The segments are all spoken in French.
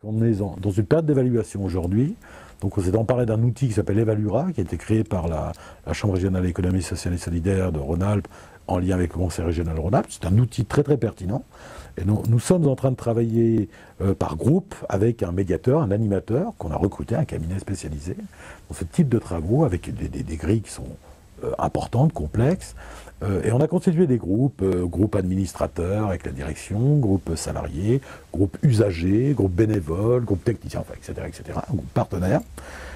On est dans une période d'évaluation aujourd'hui. Donc on s'est emparé d'un outil qui s'appelle Evalura, qui a été créé par la Chambre régionale d'économie sociale et solidaire de Rhône-Alpes en lien avec le Conseil régional Rhône-Alpes. C'est un outil très très pertinent. Et nous sommes en train de travailler par groupe avec un médiateur, un animateur qu'on a recruté, un cabinet spécialisé, dans ce type de travaux avec des grilles qui sont importantes, complexes. Et on a constitué des groupes, groupes administrateurs avec la direction, groupes salariés, groupes usagers, groupes bénévoles, groupes techniciens, enfin, etc., groupes partenaires.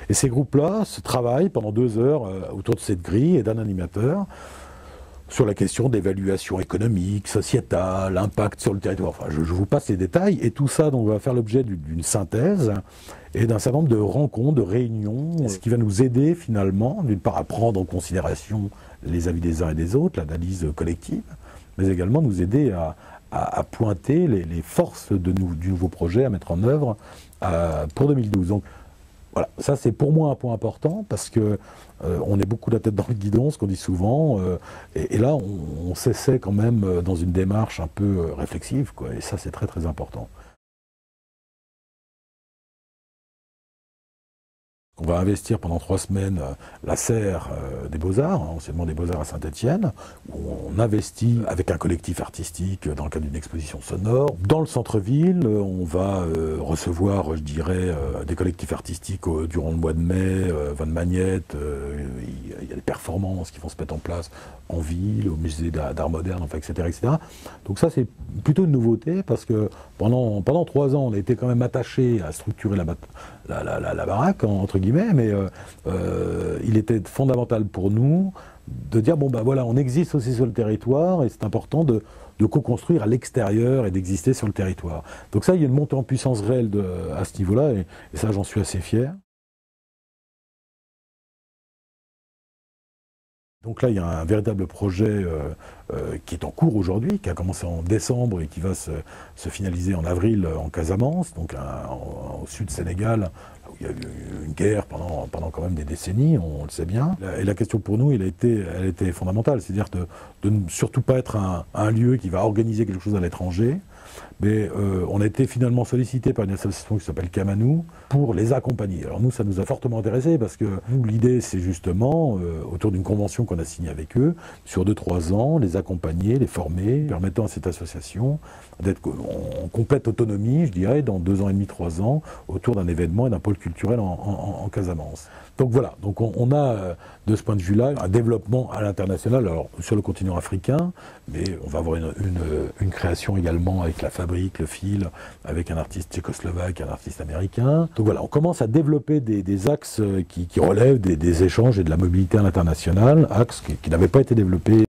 Et ces groupes-là se travaillent pendant 2 heures autour de cette grille et d'un animateur sur la question d'évaluation économique, sociétale, impact sur le territoire. Enfin, je vous passe les détails. Et tout ça donc, va faire l'objet d'une synthèse et d'un certain nombre de rencontres, de réunions, ce qui va nous aider finalement, d'une part, à prendre en considération les avis des uns et des autres, l'analyse collective, mais également nous aider à pointer les forces du nouveau projet à mettre en œuvre pour 2012. Donc voilà, ça c'est pour moi un point important parce que on est beaucoup la tête dans le guidon, ce qu'on dit souvent, et là on s'essaie quand même dans une démarche un peu réflexive, quoi, et ça c'est très très important. On va investir pendant 3 semaines la serre des Beaux-Arts, anciennement des Beaux-Arts à Saint-Étienne, où on investit avec un collectif artistique dans le cadre d'une exposition sonore. Dans le centre-ville, on va recevoir, je dirais, des collectifs artistiques durant le mois de mai, Van Magnette, il y a des performances qui vont se mettre en place en ville, au musée d'art moderne, enfin, etc., etc. Donc ça, c'est plutôt une nouveauté, parce que pendant 3 ans, on a été quand même attaché à structurer la baraque, entre guillemets, mais il était fondamental pour nous de dire, bon ben voilà, on existe aussi sur le territoire, et c'est important de co-construire à l'extérieur et d'exister sur le territoire. Donc ça, il y a une montée en puissance réelle à ce niveau-là, et ça, j'en suis assez fier. Donc là, il y a un véritable projet qui est en cours aujourd'hui, qui a commencé en décembre et qui va se finaliser en avril en Casamance, donc au sud Sénégal, où il y a eu une guerre pendant quand même des décennies, on le sait bien. Et la question pour nous, elle a été fondamentale, c'est-à-dire de ne surtout pas être un lieu qui va organiser quelque chose à l'étranger, mais on a été finalement sollicité par une association qui s'appelle Kamanou pour les accompagner. Alors nous, ça nous a fortement intéressés parce que nous, l'idée, c'est justement, autour d'une convention qu'on a signée avec eux, sur 2-3 ans, les accompagner, les former, permettant à cette association d'être en complète autonomie, je dirais, dans 2 ans et demi, 3 ans, autour d'un événement et d'un pôle culturel en Casamance. Donc voilà, donc on a de ce point de vue-là un développement à l'international, alors sur le continent africain, mais on va avoir une création également avec la fabrique, le fil, avec un artiste tchécoslovaque, un artiste américain. Donc voilà, on commence à développer des axes qui relèvent des échanges et de la mobilité à l'international, axes qui n'avaient pas été développés